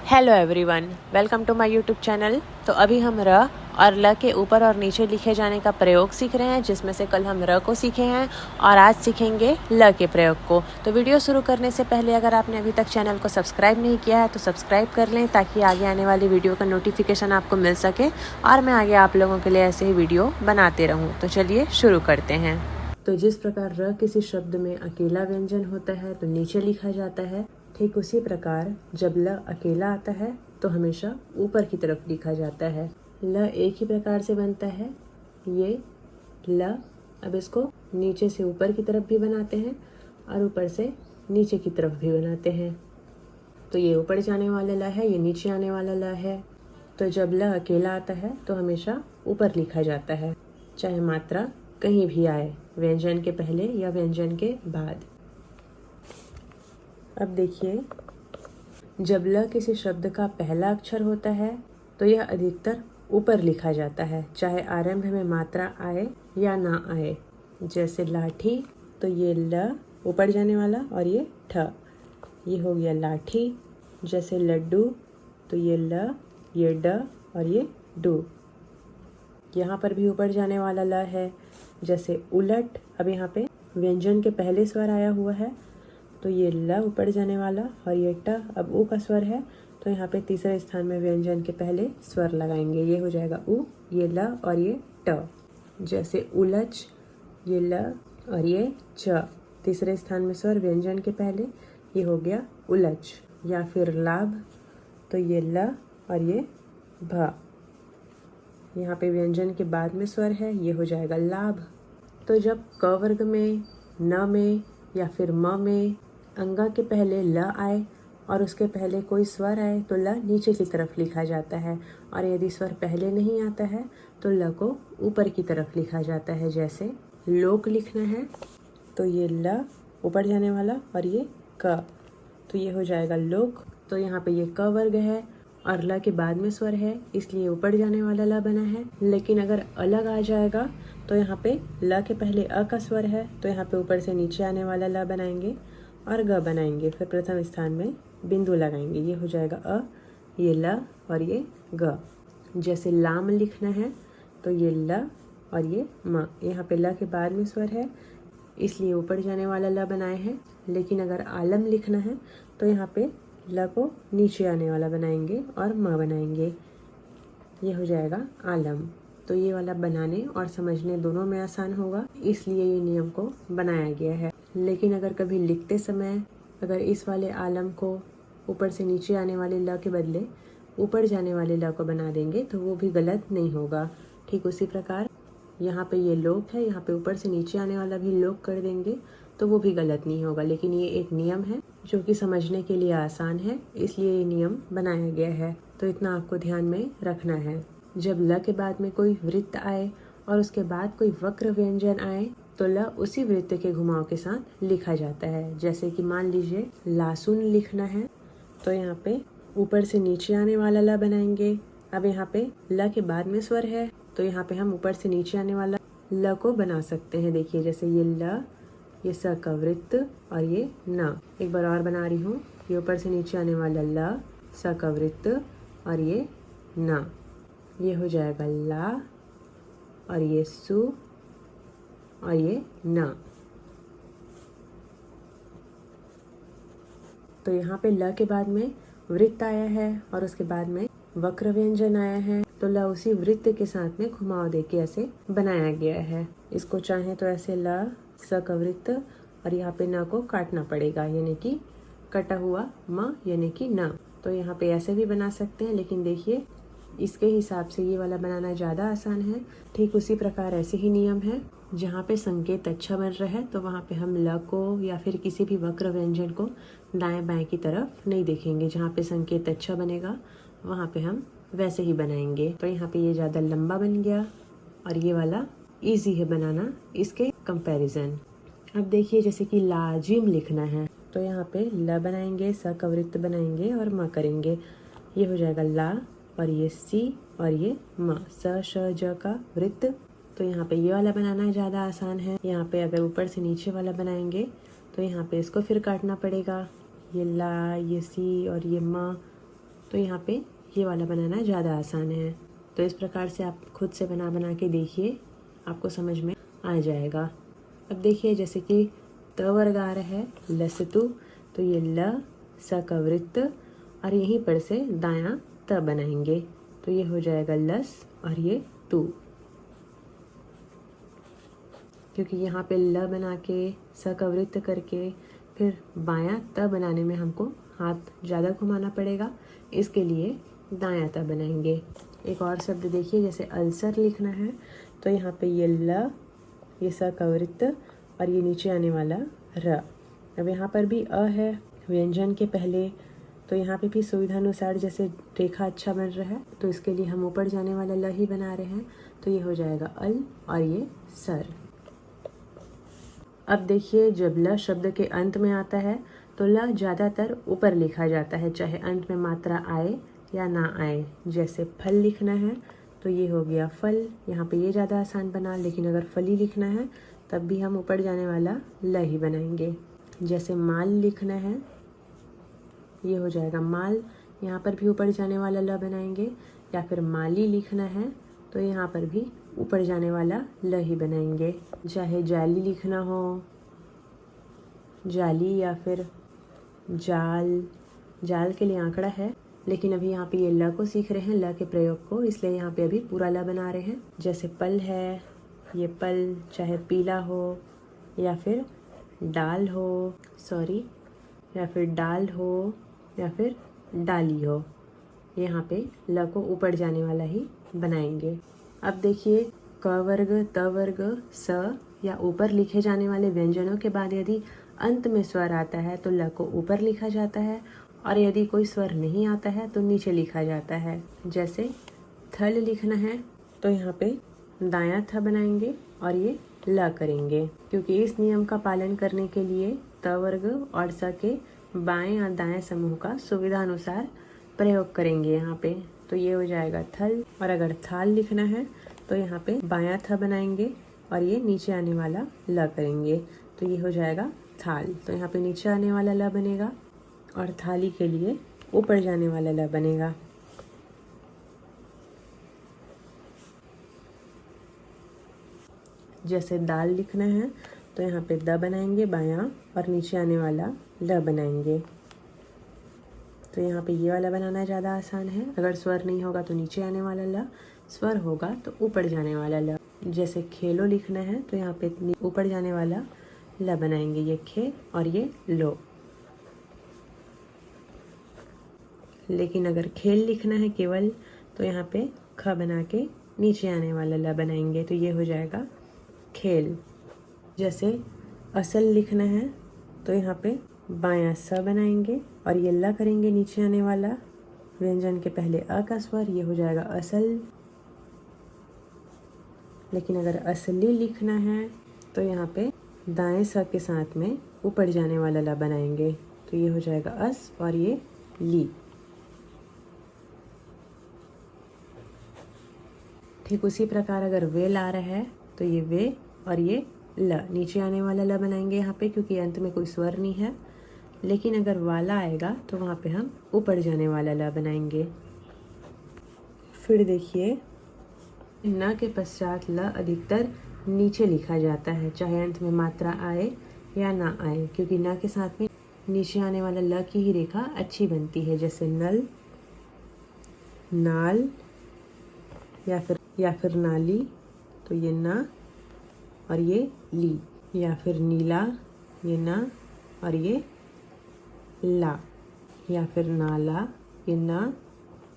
Hello everyone, welcome to my YouTube channel. तो अभी हम र और ल के ऊपर और नीचे लिखे जाने का प्रयोग सीख रहे हैं, जिसमें से कल हम र को सीखे हैं और आज सीखेंगे ल के प्रयोग को। तो वीडियो शुरू करने से पहले अगर आपने अभी तक चैनल को सब्सक्राइब नहीं किया है तो सब्सक्राइब कर लें, ताकि आगे आने वाली वीडियो का नोटिफिकेशन आपको मिल सके और मैं आगे आप लोगों के लिए ऐसे ही वीडियो बनाते रहूँ। तो चलिए शुरू करते हैं। तो जिस प्रकार र किसी शब्द में अकेला व्यंजन होता है तो नीचे लिखा जाता है, ठीक उसी प्रकार जब ल अकेला आता है तो हमेशा ऊपर की तरफ लिखा जाता है। ल एक ही प्रकार से बनता है, ये ल। अब इसको नीचे से ऊपर की तरफ भी बनाते हैं और ऊपर से नीचे की तरफ भी बनाते हैं। तो ये ऊपर जाने वाला ल है, ये नीचे आने वाला ल है। तो जब ल अकेला आता है तो हमेशा ऊपर लिखा जाता है, चाहे मात्रा कहीं भी आए, व्यंजन के पहले या व्यंजन के बाद। अब देखिए, जब ल किसी शब्द का पहला अक्षर होता है तो यह अधिकतर ऊपर लिखा जाता है, चाहे आरंभ में मात्रा आए या ना आए। जैसे लाठी, तो ये ल ऊपर जाने वाला और ये ठ, ये हो गया लाठी। जैसे लड्डू, तो ये ल, ये ड और ये डू, यहाँ पर भी ऊपर जाने वाला ल है। जैसे उलट, अब यहाँ पे व्यंजन के पहले स्वर आया हुआ है तो ये ल ऊपर जाने वाला और ये ट अब ऊ का स्वर है, तो यहाँ पे तीसरे स्थान में व्यंजन के पहले स्वर लगाएंगे, ये हो जाएगा ऊ, ये ल और ये ट। जैसे उलच, ये ल और ये च, तीसरे स्थान में स्वर व्यंजन के पहले, ये हो गया उलच। या फिर लाभ, तो ये ल और ये भ, यहाँ पे व्यंजन के बाद में स्वर है, ये हो जाएगा लाभ। तो जब क वर्ग में, न में या फिर म में अंगा के पहले ल आए और उसके पहले कोई स्वर आए तो ल नीचे की तरफ लिखा जाता है, और यदि स्वर पहले नहीं आता है तो ल को ऊपर की तरफ लिखा जाता है। जैसे लोक लिखना है तो ये ल ऊपर जाने वाला और ये क, तो ये हो जाएगा लोक। तो यहाँ पे ये क वर्ग है और ल के बाद में स्वर है, इसलिए ऊपर जाने वाला ल बना है। लेकिन अगर अलग आ जाएगा तो यहाँ पे ल के पहले अ का स्वर है, तो यहाँ पे ऊपर से नीचे आने वाला ल बनाएंगे और ग बनाएंगे, फिर प्रथम स्थान में बिंदु लगाएंगे, ये हो जाएगा अ, ये ल और ये ग। जैसे लाम लिखना है तो ये ल और ये म, यहाँ पे ल के बाद में स्वर है, इसलिए ऊपर जाने वाला ल बनाए हैं। लेकिन अगर आलम लिखना है तो यहाँ पे ल को नीचे आने वाला बनाएंगे और म बनाएंगे, ये हो जाएगा आलम। तो ये वाला बनाने और समझने दोनों में आसान होगा, इसलिए ये नियम को बनाया गया है। लेकिन अगर कभी लिखते समय अगर इस वाले आलम को ऊपर से नीचे आने वाले ल के बदले ऊपर जाने वाले ल को बना देंगे तो वो भी गलत नहीं होगा। ठीक उसी प्रकार यहाँ पे ये लोक है, यहाँ पे ऊपर से नीचे आने वाला भी लोक कर देंगे तो वो भी गलत नहीं होगा। लेकिन ये एक नियम है जो कि समझने के लिए आसान है, इसलिए ये नियम बनाया गया है। तो इतना आपको ध्यान में रखना है। जब ल के बाद में कोई वृत्त आए और उसके बाद कोई वक्र व्यंजन आए तो ल उसी वृत्त के घुमाव के साथ लिखा जाता है। जैसे कि मान लीजिए लासुन लिखना है तो यहाँ पे ऊपर से नीचे आने वाला ल बनाएंगे। अब यहाँ पे ल के बाद में स्वर है तो यहाँ पे हम ऊपर से नीचे आने वाला ल को बना सकते हैं। देखिए, जैसे ये ल, ये स का वृत्त और ये न। एक बार और बना रही हूँ, ये ऊपर से नीचे आने वाला ल, स का वृत्त और ये न, ये हो जाएगा ला और ये सु और ये न। तो यहाँ पे ल के बाद में वृत्त आया है और उसके बाद में वक्र व्यंजन आया है, तो ल उसी वृत्त के साथ में घुमाव देके ऐसे बनाया गया है। इसको चाहे तो ऐसे ल, स का वृत्त और यहाँ पे न को काटना पड़ेगा, यानी कि कटा हुआ म यानी कि न। तो यहाँ पे ऐसे भी बना सकते हैं, लेकिन देखिए इसके हिसाब से ये वाला बनाना ज़्यादा आसान है। ठीक उसी प्रकार ऐसे ही नियम है, जहाँ पे संकेत अच्छा बन रहा है तो वहाँ पे हम ल को या फिर किसी भी वक्र व्यंजन को दाएं बाएं की तरफ नहीं देखेंगे। जहाँ पे संकेत अच्छा बनेगा वहाँ पे हम वैसे ही बनाएंगे। तो यहाँ पे ये ज़्यादा लंबा बन गया और ये वाला इजी है बनाना इसके कंपैरिजन। अब देखिए, जैसे कि लाजिम लिखना है तो यहाँ पे ल बनाएंगे, स का वृत्त बनाएंगे और म करेंगे, ये हो जाएगा ला और ये सी और ये म, स श ज का वृत्त। तो यहाँ पे ये वाला बनाना ज़्यादा आसान है। यहाँ पे अगर ऊपर से नीचे वाला बनाएंगे तो यहाँ पे इसको फिर काटना पड़ेगा, ये ला, ये सी और ये म, तो यहाँ पे ये वाला बनाना ज़्यादा आसान है। तो इस प्रकार से आप खुद से बना के देखिए, आपको समझ में आ जाएगा। अब देखिए जैसे कि त वर्ग आ रहा है लसतु, तो ये ल स का वृत्त और यहीं पर से दायां त बनाएंगे, तो ये हो जाएगा लस और ये तू। क्योंकि यहाँ पे ल बना के स का वृत्त करके फिर बायां त बनाने में हमको हाथ ज़्यादा घुमाना पड़ेगा, इसके लिए दायां त बनाएंगे। एक और शब्द देखिए, जैसे अल्सर लिखना है तो यहाँ पे ये ल, ये स का वृत्त और ये नीचे आने वाला र। अब यहाँ पर भी अ है व्यंजन के पहले, तो यहाँ पे भी सुविधानुसार जैसे रेखा अच्छा बन रहा है तो इसके लिए हम ऊपर जाने वाला ल ही बना रहे हैं, तो ये हो जाएगा अल और ये सर। अब देखिए जब ल शब्द के अंत में आता है तो ल ज़्यादातर ऊपर लिखा जाता है, चाहे अंत में मात्रा आए या ना आए। जैसे फल लिखना है तो ये हो गया फल, यहाँ पे ये ज़्यादा आसान बना, लेकिन अगर फली लिखना है तब भी हम ऊपर जाने वाला ल ही बनाएंगे। जैसे माल लिखना है, ये हो जाएगा माल, यहाँ पर भी ऊपर जाने वाला ल बनाएंगे। या फिर माली लिखना है तो यहाँ पर भी ऊपर जाने वाला ल ही बनाएंगे। चाहे जाली लिखना हो, जाली या फिर जाल, जाल के लिए आंकड़ा है, लेकिन अभी यहाँ पे ये ल को सीख रहे हैं, ल के प्रयोग को, इसलिए यहाँ पे अभी पूरा ल बना रहे हैं। जैसे पल है, ये पल, चाहे पीला हो या फिर डाल हो, या फिर डाल हो या फिर डाली हो, यहाँ पे ल को ऊपर जाने वाला ही बनाएंगे। अब देखिए क वर्ग, त वर्ग, स या ऊपर लिखे जाने वाले व्यंजनों के बाद यदि अंत में स्वर आता है तो ल को ऊपर लिखा जाता है, और यदि कोई स्वर नहीं आता है तो नीचे लिखा जाता है। जैसे थल लिखना है तो यहाँ पे दायां थ बनाएंगे और ये ल करेंगे, क्योंकि इस नियम का पालन करने के लिए त वर्ग और स के बाएं और दाएं समूह का सुविधा अनुसार प्रयोग करेंगे यहाँ पे, तो ये हो जाएगा थल। और अगर थाल लिखना है तो यहाँ पे बायां थ बनाएंगे और ये नीचे आने वाला ल करेंगे, तो ये हो जाएगा थाल। तो यहाँ पे नीचे आने वाला ल बनेगा और थाली के लिए ऊपर जाने वाला ल बनेगा। जैसे दाल लिखना है तो यहाँ पे द बनाएंगे बायां और नीचे आने वाला ल बनाएंगे, तो यहाँ पे ये वाला बनाना ज़्यादा आसान है। अगर स्वर नहीं होगा तो नीचे आने वाला ल, स्वर होगा तो ऊपर जाने वाला ल। जैसे खेलो लिखना है तो यहाँ पे ऊपर जाने वाला ल बनाएंगे, ये खे और ये लो। लेकिन अगर खेल लिखना है केवल तो यहाँ पे ख बना के नीचे आने वाला ल बनाएंगे, तो ये हो जाएगा खेल। जैसे असल लिखना है तो यहाँ पे बायां स बनाएंगे और ये ल करेंगे नीचे आने वाला व्यंजन के पहले अ का स्वर, ये हो जाएगा असल। लेकिन अगर असली लिखना है तो यहाँ पे दाएं स के साथ में ऊपर जाने वाला ल बनाएंगे, तो ये हो जाएगा अस और ये ली। ठीक उसी प्रकार अगर वे ला रहा है तो ये वे और ये ल, नीचे आने वाला ल बनाएंगे यहाँ पे, क्योंकि अंत में कोई स्वर नहीं है। लेकिन अगर वाला आएगा तो वहाँ पे हम ऊपर जाने वाला ल बनाएंगे। फिर देखिए न के पश्चात ल अधिकतर नीचे लिखा जाता है, चाहे अंत में मात्रा आए या ना आए, क्योंकि न के साथ में नीचे आने वाला ल की ही रेखा अच्छी बनती है। जैसे नल, नाल या फिर नाली, तो ये ना और ये ली। या फिर नीला, ये ना और ये ला। या फिर नाला, ये ना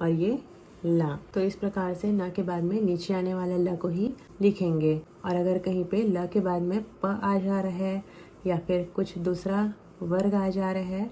और ये ला। तो इस प्रकार से न के बाद में नीचे आने वाले ल को ही लिखेंगे। और अगर कहीं पे ल के बाद में प आ जा रहा है या फिर कुछ दूसरा वर्ग आ जा रहा है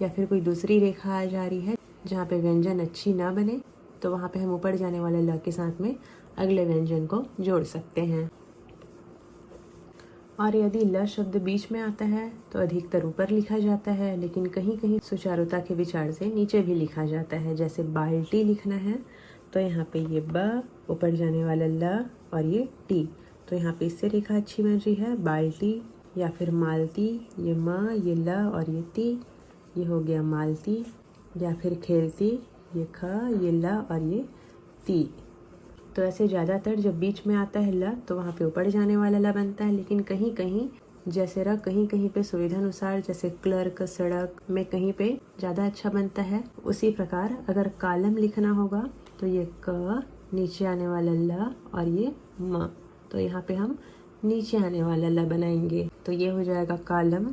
या फिर कोई दूसरी रेखा आ जा रही है जहाँ पे व्यंजन अच्छी ना बने, तो वहाँ पे हम ऊपर जाने वाले ल के साथ में अगले व्यंजन को जोड़ सकते हैं। और यदि ल शब्द बीच में आता है तो अधिकतर ऊपर लिखा जाता है, लेकिन कहीं कहीं सुचारुता के विचार से नीचे भी लिखा जाता है। जैसे बाल्टी लिखना है तो यहाँ पे ये ब, ऊपर जाने वाला ल और ये टी, तो यहाँ पे इससे रेखा अच्छी बन रही है बाल्टी। या फिर मालती, ये म, ये ल और ये ती, ये हो गया मालती। या फिर खेलती, ये ख, ये ल और ये ती। तो ऐसे ज़्यादातर जब बीच में आता है ल तो वहाँ पे ऊपर जाने वाला ल बनता है, लेकिन कहीं कहीं जैसे र कहीं कहीं पे सुविधा अनुसार, जैसे क्लर्क, सड़क में कहीं पे ज़्यादा अच्छा बनता है। उसी प्रकार अगर कालम लिखना होगा तो ये क, नीचे आने वाला ल और ये म, तो यहाँ पे हम नीचे आने वाला ल बनाएंगे। तो ये हो जाएगा कालम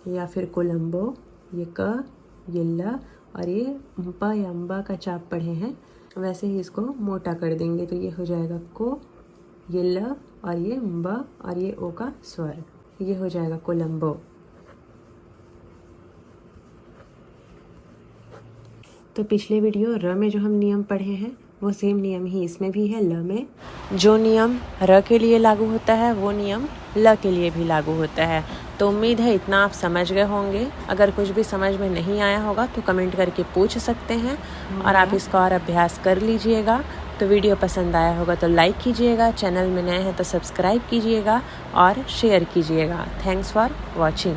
या फिर कोलंबो। ये क, ये ल और ये प या अम्बा का चाप पढ़े हैं, वैसे ही इसको मोटा कर देंगे। तो ये हो जाएगा को, ये ल और ये ब और ये ओ का स्वर, ये हो जाएगा कोलंबो। तो पिछले वीडियो र में जो हम नियम पढ़े हैं वो सेम नियम ही इसमें भी है। ल में जो नियम र के लिए लागू होता है वो नियम ल के लिए भी लागू होता है। तो उम्मीद है इतना आप समझ गए होंगे। अगर कुछ भी समझ में नहीं आया होगा तो कमेंट करके पूछ सकते हैं और आप इसका और अभ्यास कर लीजिएगा। तो वीडियो पसंद आया होगा तो लाइक कीजिएगा, चैनल में नए हैं तो सब्सक्राइब कीजिएगा और शेयर कीजिएगा। Thanks for watching.